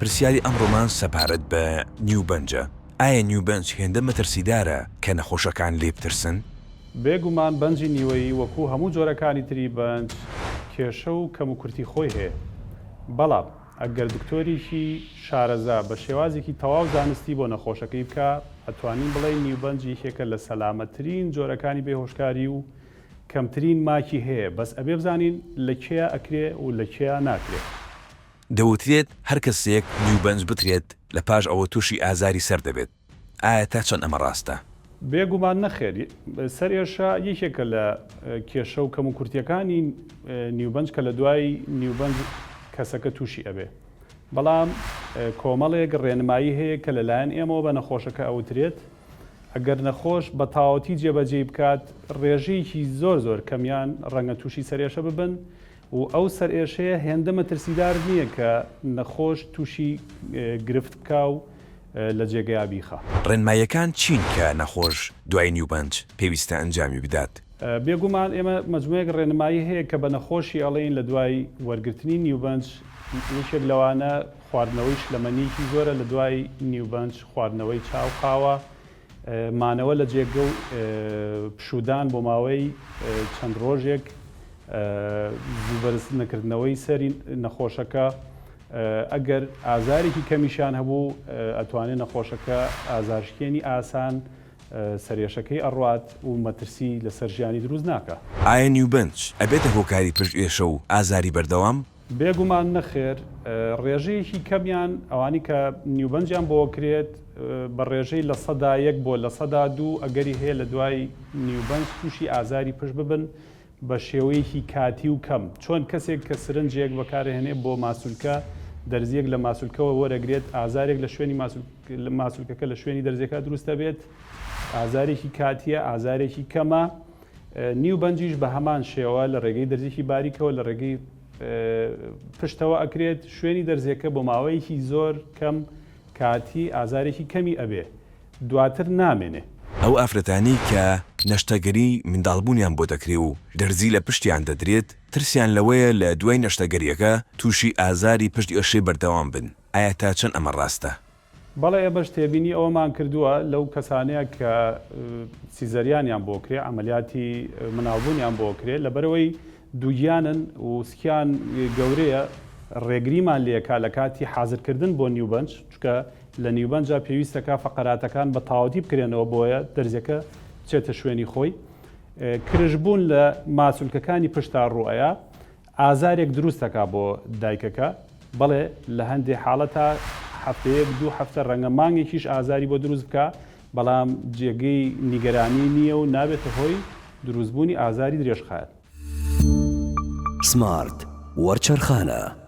پرسیاری ئەمڕۆمان سەپارەت بە نیوبەنجە. ئایا نیوبەنج هێندە مەترسیدارە کە نەخۆشەکان لێ بترسن؟ بێگومان بەنجی نیوەیی وەکو هەموو جۆرەکانی تری بەنج کێشە و کەم و کورتی خۆی هەیە. بەڵام ئەگەر دکتۆریشی شارەزا بە شێوازێکی تەواو زانستی بۆ نەخۆشەکەی بکە، ئەتوانین بڵێ نیوبەنج یەکێکە لە سەلامەتترین جۆرەکانی بێهۆشکاری و کەمترین ماکی هەیە، بەس ئەبێ بزانین لە کێیە ئەکرێ و لە کێیە ناکرێت. دەوترێت هەر کەسێک نیوبەنج بترێت لە پاش ئەوە تووشی ئازاری سەر دەبێت. ئایا تا چەند ئەمە ڕاستە؟ بێگومان نەخێر. سەر ئێشە یەکێکە لە کێشە و کەم و کورتیەکانی نیوبەنج کە لە دوای نیوبەنج کەسەکە تووشی ئەبێ. بەڵام کۆمەڵێک ڕێنمایی هەیە کە لەلایەن ئێمەوە بە نەخۆشەکە ئەوترێت ئەگەر نەخۆش بە تاوەتی جێبەجێ بکات، ڕێژەیەکی زۆر کەمیان ڕەنگە تووشی سەرێشە ببن و ئەو سەرئێشەیە هێندە مەترسیدار نییە کە نەخۆش تووشی گرفت بکە و لە جێگەیا بیخە. ڕێنماییەکان چین کە نەخۆش دوای نیوبەنج پێویستە ئەنجامی بدات؟ بێگومان ئێمە مەجموعەیەک ڕێنمایی هەیە کە بە نەخۆشی ئەڵێن لە دوای وەرگرتنی نیوبەنج یەکێک لەوانە خواردنەوەی شلەمەنیکی زۆرە لە دوای نیوبەنج، خواردنەوەی چاوقاوە، مانەوە لە جێگە و پشودان بۆ ماوەی چەند ڕۆژێک، بەرز نەکردنەوەی سەری نەخۆشەکە. ئەگەر ئازارێکی کەمیشان هەبوو ئەتوانێت نەخۆشەکە ئازارشکێنی ئاسان سەرێشەکەی ئەڕوات و مەترسی لەسەر ژیانی دروست ناکە. ئایا نیوبەنج ئەبێتە هۆکاری پشت ئێشە و ئازاری بەردەوام؟ بێگومان نەخێر. ڕێژەیەکی کەمیان ئەوانی کە نیوبەنجیان بۆ کرێت بە ڕێژەی لە 100 بۆ لە 102 ئەگەری هەیە لە دوای نیوبەنج تووشی ئازاری پشت ببن بە شێوەیەکی کاتی و کەم. چۆن کەسێک کە سرنجێک بەکارهێنێ بۆ ماسوولکە، دەرزیەک لە ماسوولکەوە وەرەگرێت، ئازارێک لە شوێنی ماسوولکەکە لە شوێنی دەرزەکە دروستە بێت، ئازارێکی کاتیە، ئازارێکی کەمە. نیوبەنجیش بە هەمان شێوە لە ڕێگەی دەرزێکی باریکەوە لە ڕێگەی پشتەوە ئەکرێت شوێنی دەرزەکە بۆ ماوەیەکی زۆر کەم کاتی ئازارێکی کەمی ئەبێ، دواتر نامێنێ. ئەو ئافرەتانی کە نەشتەگەری منداڵبوونیان بۆ دەکرێ و دەرزی لە پشتیان دەدرێت، ترسیان لەوەیە لە دوای نەشتەگەریەکە تووشی ئازاری پشتی ئەشێ بەردەوام بن. ئایا تا چەند ئەمە ڕاستە؟ بەڵێ ئێمە شتێبینی ئەوەمان کردووە لەو کەسانەیە کە سیزەریانیان بۆ کرێ، ئەمەلیاتی مناڵبوونیان بۆ کرێ، لەبەرەوەی دووگیانن و سکیان گەورەیە، ڕێگریمان لێکا لە کاتی حازرکردن بۆ نیوبەنج، چکە لە نیوبەنجا پێویستەکە فەقەراتەکان بە تاوەتی بکرێنەوە بۆیە دەرزەکە بچێتە شوێنی خۆی. کرژبوون لە ماسوولکەکانی پشتا ڕوئەیە ئازارێک دروستەکە بۆ دایکەکە. بەڵێ لە هەندێک حاڵەتە هەفتەیەک 2 هەفتە ڕەنگە مانگێکیش ئازاری بۆ دروست بکە، بەڵام جێگەی نیگەرانی نییە و نابێتە هۆی دروستبوونی ئازاری درێژخایەت. سمارت وەرچەرخانە.